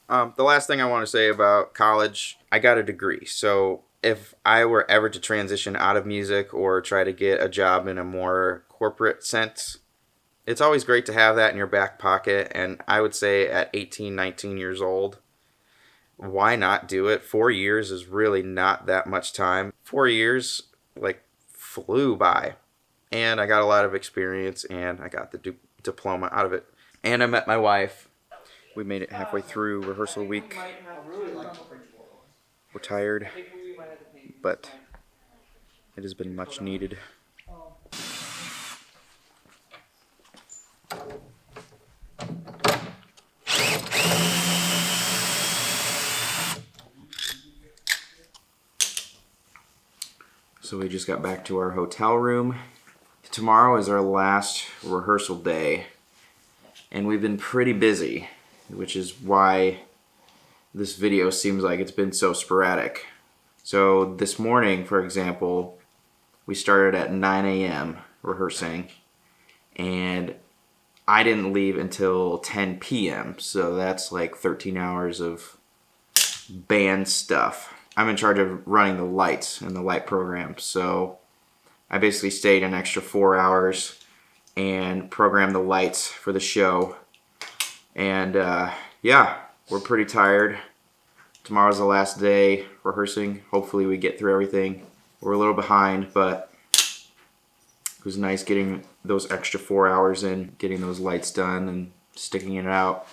The last thing I want to say about college, I got a degree. So if I were ever to transition out of music or try to get a job in a more corporate sense, it's always great to have that in your back pocket. And I would say at 18, 19 years old, why not do it? 4 years is really not that much time. 4 years, like, flew by. And I got a lot of experience and I got the diploma out of it. And I met my wife. We made it halfway through rehearsal week. We're tired, but it has been much needed. So we just got back to our hotel room. Tomorrow is our last rehearsal day, and we've been pretty busy, which is why this video seems like it's been so sporadic. So this morning, for example, we started at 9 a.m. rehearsing, and I didn't leave until 10 p.m., so that's like 13 hours of band stuff. I'm in charge of running the lights in the light program, so I basically stayed an extra 4 hours and programmed the lights for the show. And yeah, we're pretty tired. Tomorrow's the last day rehearsing. Hopefully we get through everything. We're a little behind, but it was nice getting those extra 4 hours in, getting those lights done and sticking it out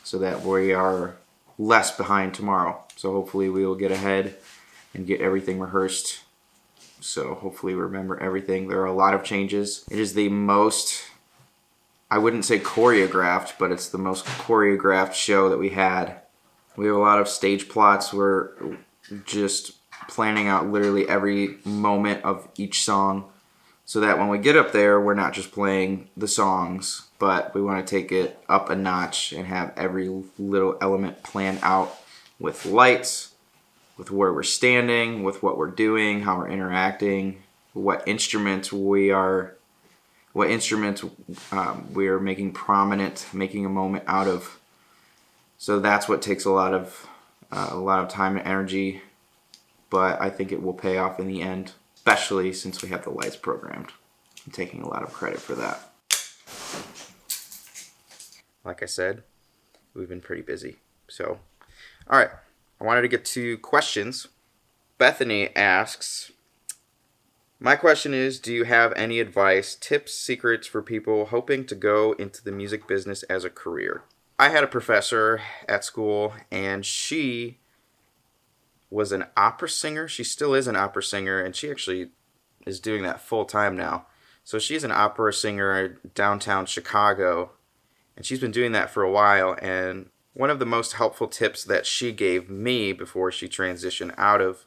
so that we are less behind tomorrow. So hopefully we will get ahead and get everything rehearsed. So hopefully remember everything. There are a lot of changes. It is the most, I wouldn't say choreographed, but it's the most choreographed show that we had. We have a lot of stage plots. We're just planning out literally every moment of each song so that when we get up there, we're not just playing the songs, but we want to take it up a notch and have every little element planned out with lights, with where we're standing, with what we're doing, how we're interacting, what instruments we are making prominent, making a moment out of. So that's what takes a lot of time and energy, but I think it will pay off in the end, especially since we have the lights programmed. I'm taking a lot of credit for that. Like I said, we've been pretty busy. So, all right. I wanted to get to questions. Bethany asks, my question is, do you have any advice, tips, secrets for people hoping to go into the music business as a career? I had a professor at school, and she was an opera singer. She still is an opera singer, and she actually is doing that full time now. So she's an opera singer downtown Chicago, and she's been doing that for a while. And one of the most helpful tips that she gave me before she transitioned out of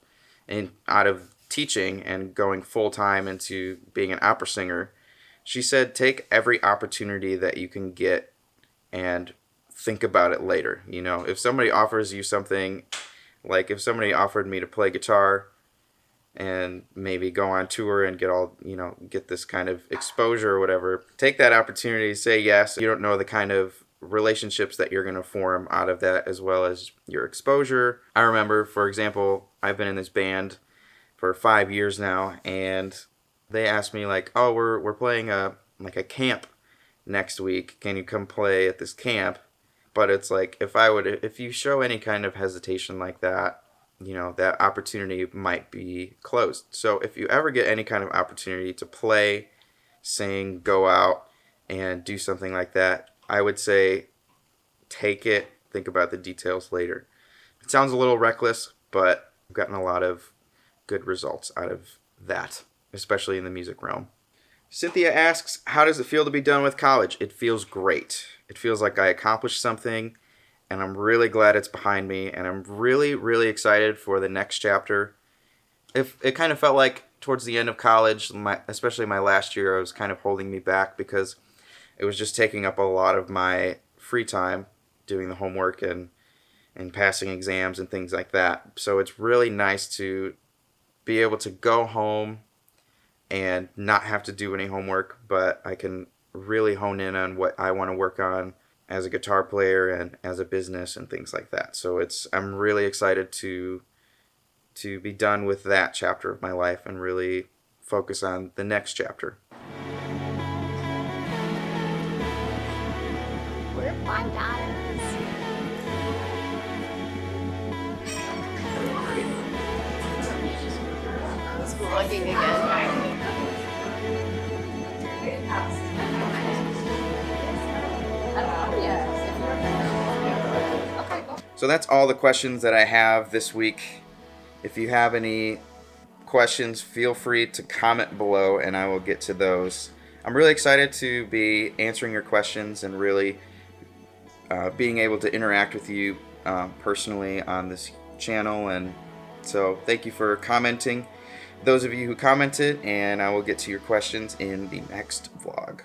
teaching and going full time into being an opera singer, she said, take every opportunity that you can get and think about it later. You know, if somebody offers you something, like if somebody offered me to play guitar and maybe go on tour and get this kind of exposure or whatever, take that opportunity, say yes. You don't know the kind of relationships that you're going to form out of that, as well as your exposure. I remember, for example, I've been in this band for 5 years now, and they asked me like, oh, we're playing a camp next week. Can you come play at this camp? But it's like, if you show any kind of hesitation like that, that opportunity might be closed. So if you ever get any kind of opportunity to play, sing, go out, and do something like that, I would say take it, think about the details later. It sounds a little reckless, but I've gotten a lot of good results out of that, especially in the music realm. Cynthia asks, how does it feel to be done with college? It feels great. It feels like I accomplished something, and I'm really glad it's behind me, and I'm really, really excited for the next chapter. It kind of felt like towards the end of college, especially my last year, I was kind of holding me back because it was just taking up a lot of my free time doing the homework and passing exams and things like that. So it's really nice to be able to go home and not have to do any homework, but I can really hone in on what I want to work on as a guitar player and as a business and things like that. So I'm really excited to be done with that chapter of my life and really focus on the next chapter. We're $5. It's vlogging again. So that's all the questions that I have this week. If you have any questions, feel free to comment below and I will get to those. I'm really excited to be answering your questions and really being able to interact with you personally on this channel. And so thank you for commenting, those of you who commented, and I will get to your questions in the next vlog.